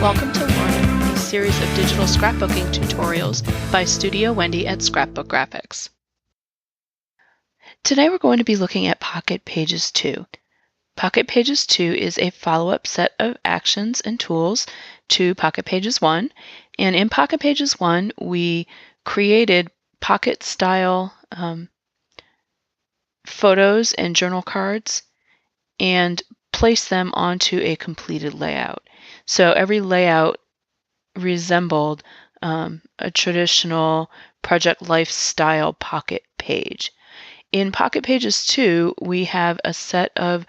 Welcome to Learn, a series of digital scrapbooking tutorials by Studio Wendy at Scrapbook Graphics. Today we're going to be looking at Pocket Pages 2. Pocket Pages 2 is a follow-up set of actions and tools to Pocket Pages 1. And in Pocket Pages 1, we created pocket-style photos and journal cards and placed them onto a completed layout. So every layout resembled a traditional Project Lifestyle pocket page. In Pocket Pages 2, we have a set of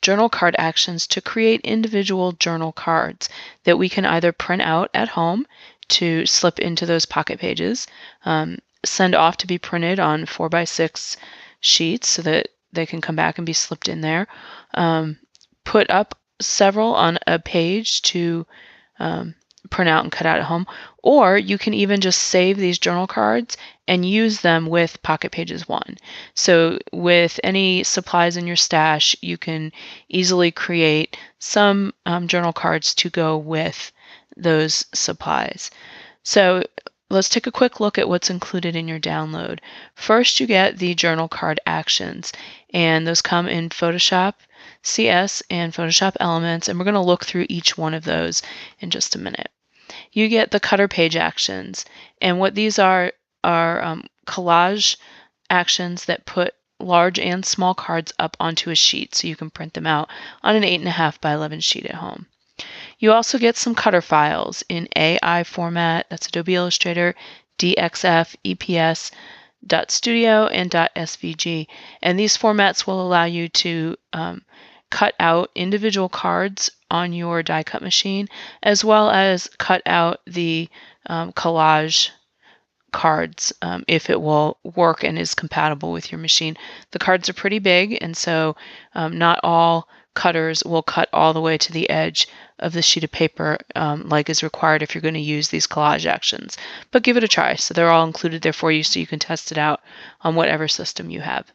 journal card actions to create individual journal cards that we can either print out at home to slip into those pocket pages, send off to be printed on 4x6 sheets so that they can come back and be slipped in there, put up several on a page to print out and cut out at home, or you can even just save these journal cards and use them with Pocket Pages 1. So with any supplies in your stash, you can easily create some journal cards to go with those supplies. So let's take a quick look at what's included in your download. First, you get the journal card actions, and those come in Photoshop CS and Photoshop Elements, and we're going to look through each one of those in just a minute. You get the cutter page actions, and what these are collage actions that put large and small cards up onto a sheet so you can print them out on an 8.5 by 11 sheet at home. You also get some cutter files in AI format, that's Adobe Illustrator, DXF, EPS, .studio, and .svg. And these formats will allow you to cut out individual cards on your die cut machine, as well as cut out the collage cards if it will work and is compatible with your machine. The cards are pretty big, and so not all cutters will cut all the way to the edge of the sheet of paper like is required if you're going to use these collage actions. But give it a try. So they're all included there for you so you can test it out on whatever system you have.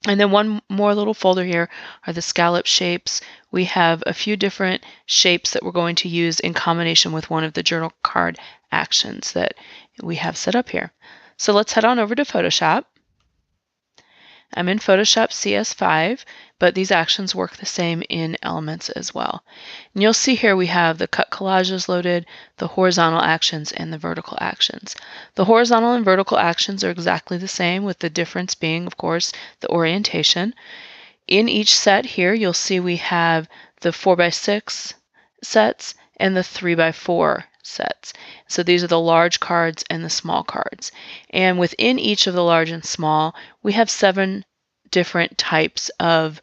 And then one more little folder here are the scallop shapes. We have a few different shapes that we're going to use in combination with one of the journal card actions that we have set up here. So let's head on over to Photoshop. I'm in Photoshop CS5, but these actions work the same in Elements as well. And you'll see here we have the cut collages loaded, the horizontal actions, and the vertical actions. The horizontal and vertical actions are exactly the same, with the difference being, of course, the orientation. In each set here, you'll see we have the 4x6 sets and the 3x4 sets. So these are the large cards and the small cards. And within each of the large and small, we have 7 different types of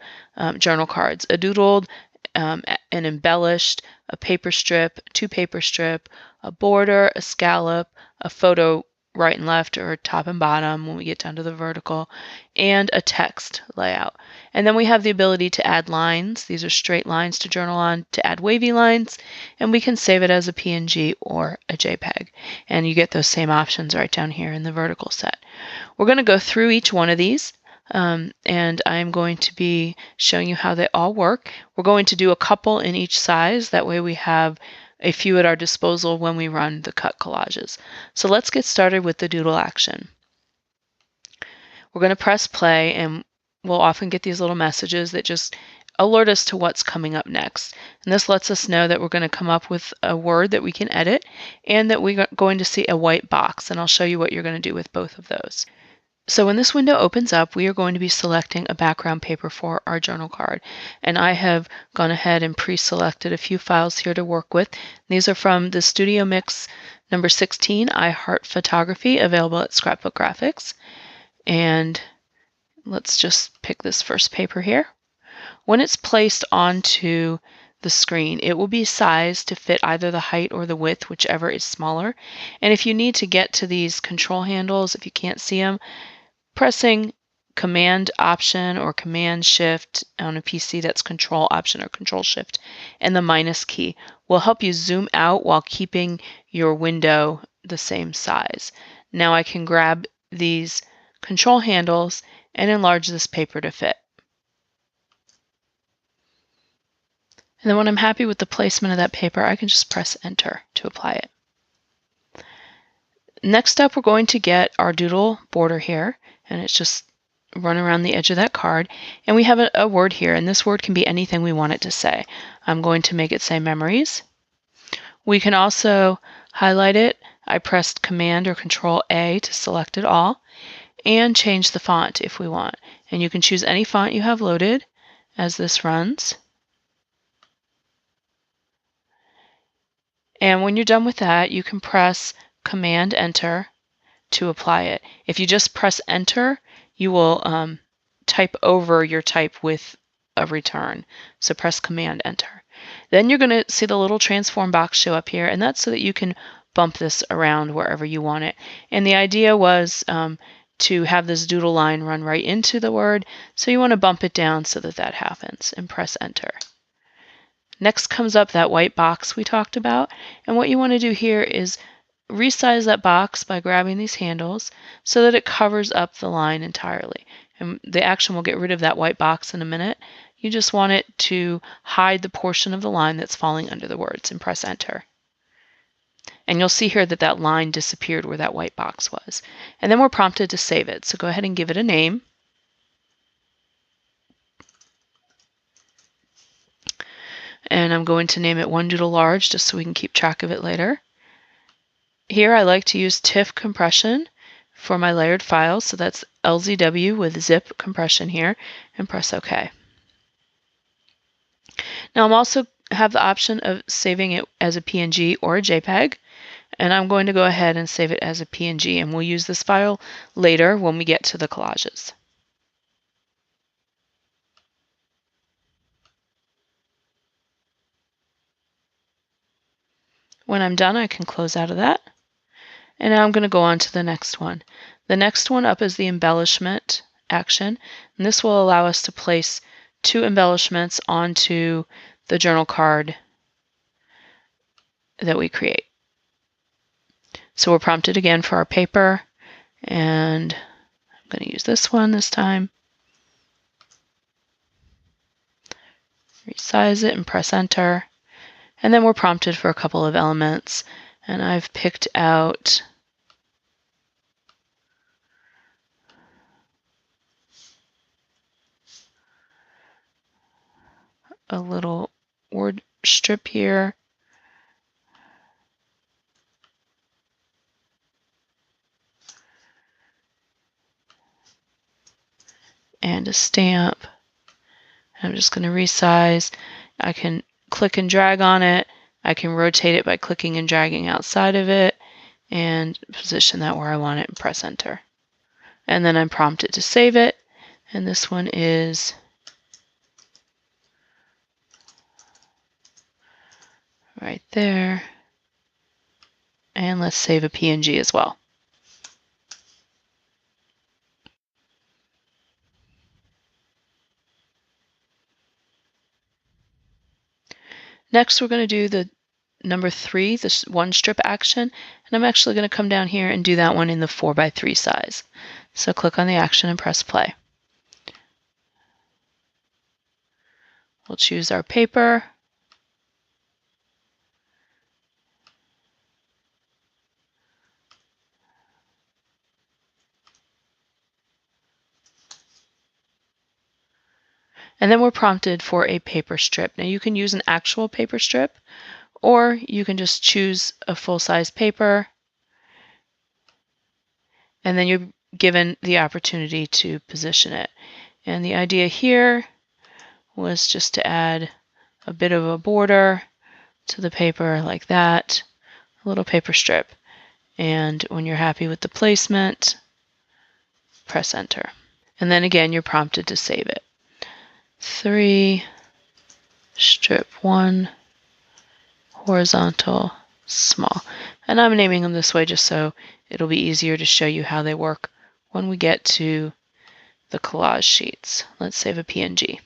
journal cards: a doodled, an embellished, a paper strip, 2 paper strip, a border, a scallop, a photo right and left or top and bottom when we get down to the vertical, and a text layout. And then we have the ability to add lines. These are straight lines to journal on, to add wavy lines, and we can save it as a PNG or a JPEG. And you get those same options right down here in the vertical set. We're going to go through each one of these, and I'm going to be showing you how they all work. We're going to do a couple in each size. That way we have a few at our disposal when we run the cut collages. So let's get started with the doodle action. We're going to press play, and we'll often get these little messages that just alert us to what's coming up next. And this lets us know that we're going to come up with a word that we can edit and that we're going to see a white box. And I'll show you what you're going to do with both of those. So when this window opens up, we are going to be selecting a background paper for our journal card. And I have gone ahead and pre-selected a few files here to work with. These are from the Studio Mix number 16, I Heart Photography, available at Scrapbook Graphics. And let's just pick this first paper here. When it's placed onto the screen, it will be sized to fit either the height or the width, whichever is smaller. And if you need to get to these control handles, if you can't see them, pressing Command Option or Command Shift on a PC, that's Control Option or Control Shift, and the minus key will help you zoom out while keeping your window the same size. Now I can grab these control handles and enlarge this paper to fit. And then when I'm happy with the placement of that paper, I can just press enter to apply it. Next up, we're going to get our doodle border here, and it's just run around the edge of that card. And we have a word here, and this word can be anything we want it to say. I'm going to make it say memories. We can also highlight it. I pressed Command or Control A to select it all, and change the font if we want. And you can choose any font you have loaded as this runs. And when you're done with that, you can press Command Enter to apply it. If you just press Enter, you will type over your type with a return. So press Command Enter. Then you're going to see the little transform box show up here, and that's so that you can bump this around wherever you want it. And the idea was to have this doodle line run right into the word, so you want to bump it down so that that happens, and press Enter. Next comes up that white box we talked about, and what you want to do here is resize that box by grabbing these handles so that it covers up the line entirely. And the action will get rid of that white box in a minute. You just want it to hide the portion of the line that's falling under the words, and press Enter. And you'll see here that that line disappeared where that white box was. And then we're prompted to save it. So go ahead and give it a name. And I'm going to name it One Doodle Large just so we can keep track of it later. Here I like to use TIFF compression for my layered files, so that's LZW with zip compression here, and press OK. Now I'm also have the option of saving it as a PNG or a JPEG, and I'm going to go ahead and save it as a PNG, and we'll use this file later when we get to the collages. When I'm done, I can close out of that. And now I'm going to go on to the next one. The next one up is the embellishment action, and this will allow us to place 2 embellishments onto the journal card that we create. So we're prompted again for our paper, and I'm going to use this one this time. Resize it and press Enter. And then we're prompted for a couple of elements, and I've picked out a little word strip here. And a stamp. I'm just going to resize. I can click and drag on it. I can rotate it by clicking and dragging outside of it and position that where I want it and press Enter. And then I'm prompted to save it. And this one is right there. And let's save a PNG as well. Next, we're going to do the number 3, this one strip action, and I'm actually going to come down here and do that one in the 4x3 size. So click on the action and press play. We'll choose our paper. And then we're prompted for a paper strip. Now you can use an actual paper strip, or you can just choose a full-size paper, and then you're given the opportunity to position it. And the idea here was just to add a bit of a border to the paper like that, a little paper strip. And when you're happy with the placement, press Enter. And then again, you're prompted to save it. 3, strip 1, horizontal, small. And I'm naming them this way just so it'll be easier to show you how they work when we get to the collage sheets. Let's save a PNG.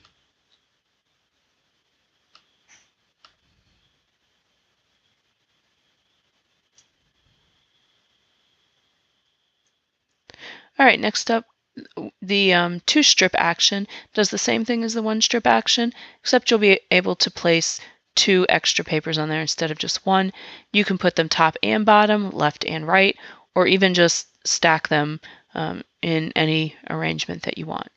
All right, next up, The two strip action does the same thing as the one strip action, except you'll be able to place two extra papers on there instead of just one. You can put them top and bottom, left and right, or even just stack them in any arrangement that you want.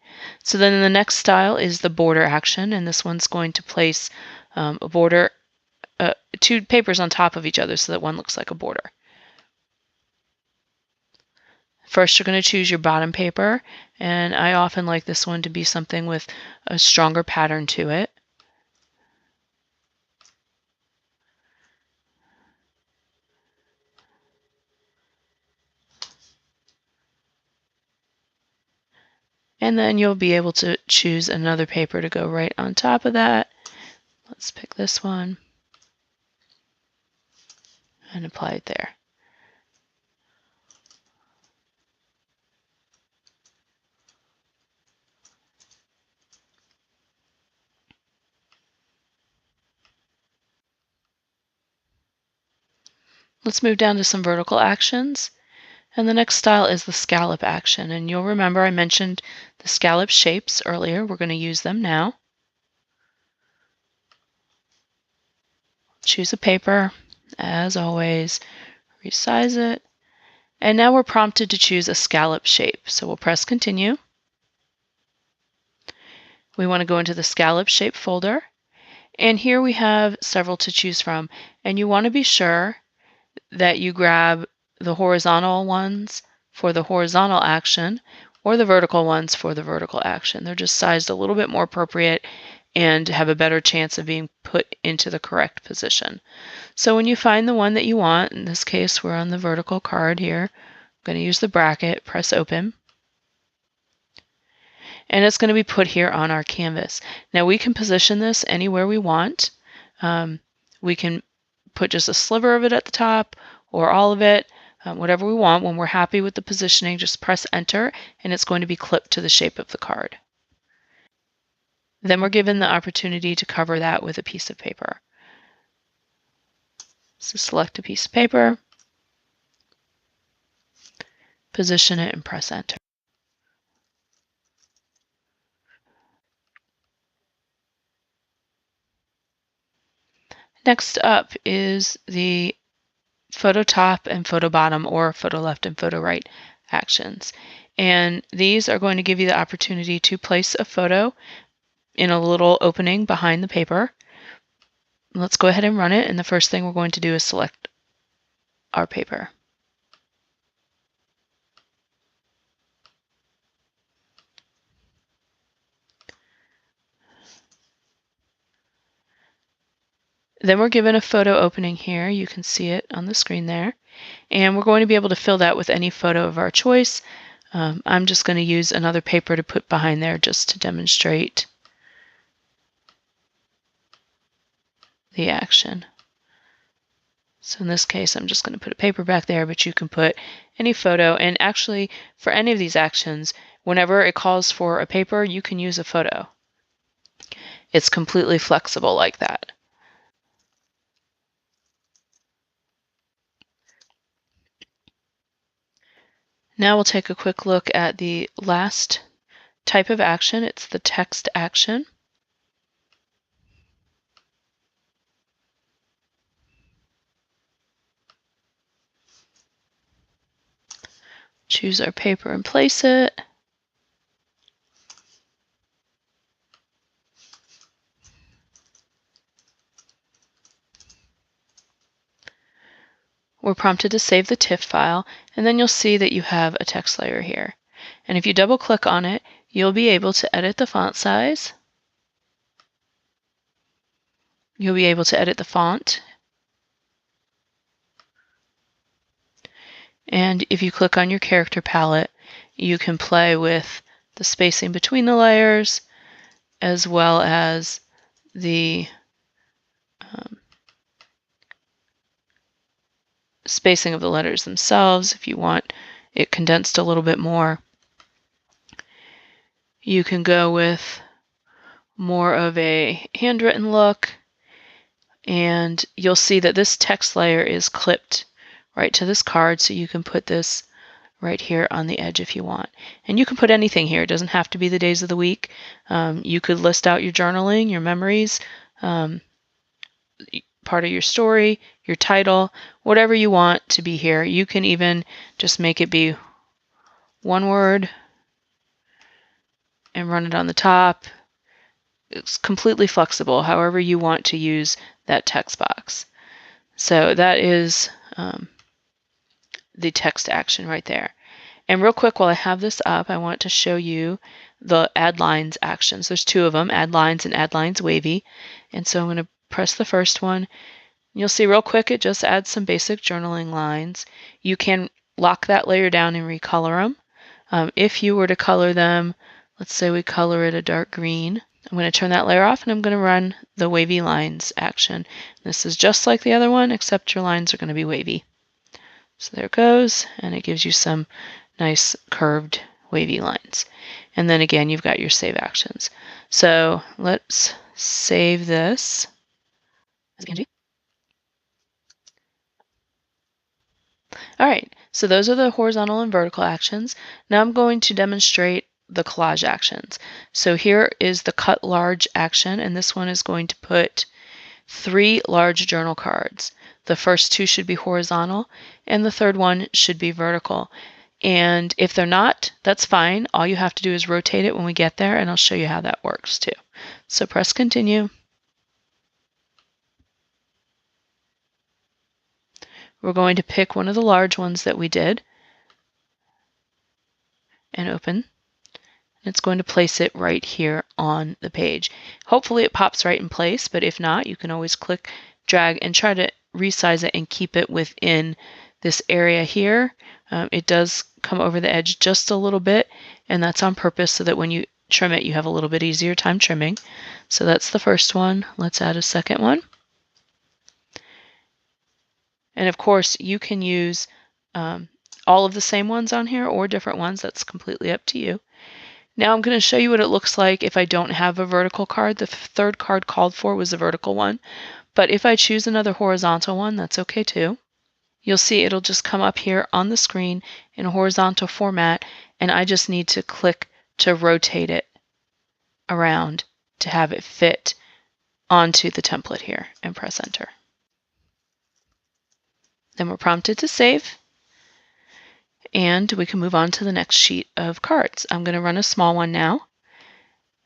So then the next style is the border action, and this one's going to place a border, two papers on top of each other so that one looks like a border. First, you're going to choose your bottom paper, and I often like this one to be something with a stronger pattern to it. And then you'll be able to choose another paper to go right on top of that. Let's pick this one and apply it there. Let's move down to some vertical actions. And the next style is the scallop action. And you'll remember I mentioned the scallop shapes earlier. We're going to use them now. Choose a paper, as always, resize it. And now we're prompted to choose a scallop shape. So we'll press continue. We want to go into the scallop shape folder. And here we have several to choose from. And you want to be sure that you grab the horizontal ones for the horizontal action or the vertical ones for the vertical action. They're just sized a little bit more appropriate and have a better chance of being put into the correct position. So when you find the one that you want, in this case we're on the vertical card here, I'm going to use the bracket, press open, and it's going to be put here on our canvas. Now we can position this anywhere we want. We can put just a sliver of it at the top or all of it, whatever we want. When we're happy with the positioning, just press enter and it's going to be clipped to the shape of the card. Then we're given the opportunity to cover that with a piece of paper. So select a piece of paper, position it, and press enter. Next up is the photo top and photo bottom, or photo left and photo right actions. And these are going to give you the opportunity to place a photo in a little opening behind the paper. Let's go ahead and run it, and the first thing we're going to do is select our paper. Then we're given a photo opening here. You can see it on the screen there. And we're going to be able to fill that with any photo of our choice. I'm just going to use another paper to put behind there just to demonstrate the action. So in this case, I'm just going to put a paper back there, but you can put any photo. And actually, for any of these actions, whenever it calls for a paper, you can use a photo. It's completely flexible like that. Now we'll take a quick look at the last type of action. It's the text action. Choose our paper and place it. We're prompted to save the TIFF file, and then you'll see that you have a text layer here. And if you double click on it, you'll be able to edit the font size. You'll be able to edit the font. And if you click on your character palette, you can play with the spacing between the layers as well as the spacing of the letters themselves. If you want it condensed a little bit more, you can go with more of a handwritten look, and you'll see that this text layer is clipped right to this card, so you can put this right here on the edge if you want. And you can put anything here. It doesn't have to be the days of the week. You could list out your journaling, your memories, part of your story, your title, whatever you want to be here. You can even just make it be one word and run it on the top. It's completely flexible, however you want to use that text box. So that is the text action right there. And real quick, while I have this up, I want to show you the add lines actions. There's two of them, add lines and add lines wavy. And so I'm going to press the first one. You'll see real quick, it just adds some basic journaling lines. You can lock that layer down and recolor them. If you were to color them, let's say we color it a dark green. I'm going to turn that layer off and I'm going to run the wavy lines action. This is just like the other one, except your lines are going to be wavy. So there it goes, and it gives you some nice curved wavy lines. And then again, you've got your save actions. So let's save this. All right, so those are the horizontal and vertical actions. Now I'm going to demonstrate the collage actions. So here is the cut large action, and this one is going to put 3 large journal cards. The first 2 should be horizontal, and the third one should be vertical. And if they're not, that's fine. All you have to do is rotate it when we get there, and I'll show you how that works too. So press continue. We're going to pick one of the large ones that we did and open. It's going to place it right here on the page. Hopefully it pops right in place, but if not, you can always click, drag, and try to resize it and keep it within this area here. It does come over the edge just a little bit, and that's on purpose so that when you trim it, you have a little bit easier time trimming. So that's the first one. Let's add a second one. And of course, you can use all of the same ones on here or different ones. That's completely up to you. Now I'm going to show you what it looks like if I don't have a vertical card. The third card called for was a vertical one, but if I choose another horizontal one, that's okay too. You'll see it'll just come up here on the screen in a horizontal format, and I just need to click to rotate it around to have it fit onto the template here and press enter. Then we're prompted to save. And we can move on to the next sheet of cards. I'm going to run a small one now.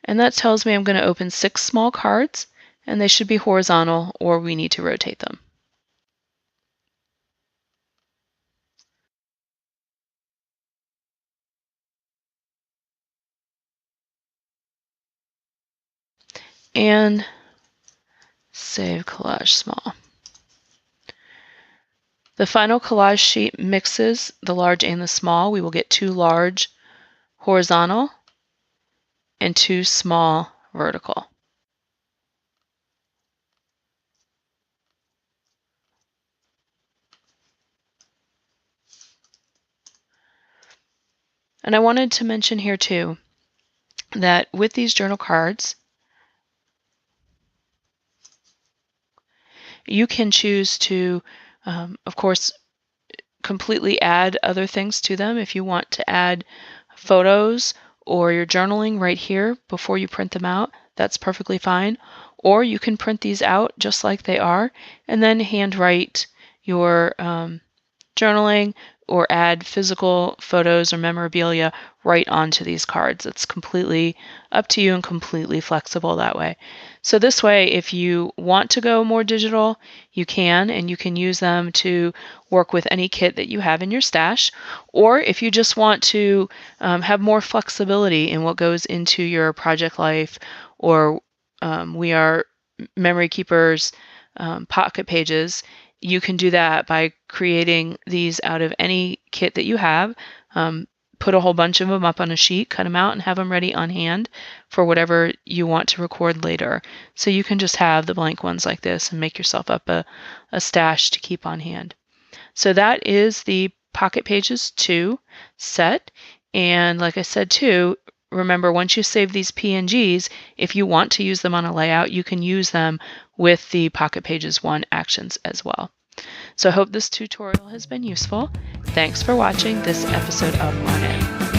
And that tells me I'm going to open 6 small cards, and they should be horizontal or we need to rotate them. And save collage small. The final collage sheet mixes the large and the small. We will get 2 large horizontal and 2 small vertical. And I wanted to mention here too that with these journal cards, you can choose to, of course, completely add other things to them. If you want to add photos or your journaling right here before you print them out, that's perfectly fine. Or you can print these out just like they are and then handwrite your journaling or add physical photos or memorabilia right onto these cards. It's completely up to you and completely flexible that way. So this way, if you want to go more digital, you can, and you can use them to work with any kit that you have in your stash. Or if you just want to have more flexibility in what goes into your project life, or we are memory keepers, pocket pages, you can do that by creating these out of any kit that you have. Put a whole bunch of them up on a sheet, cut them out, and have them ready on hand for whatever you want to record later. So you can just have the blank ones like this and make yourself up a stash to keep on hand. So that is the Pocket Pages 2 set. And like I said too, remember once you save these PNGs, if you want to use them on a layout, you can use them with the Pocket Pages 1 actions as well. So I hope this tutorial has been useful. Thanks for watching this episode of Learn It.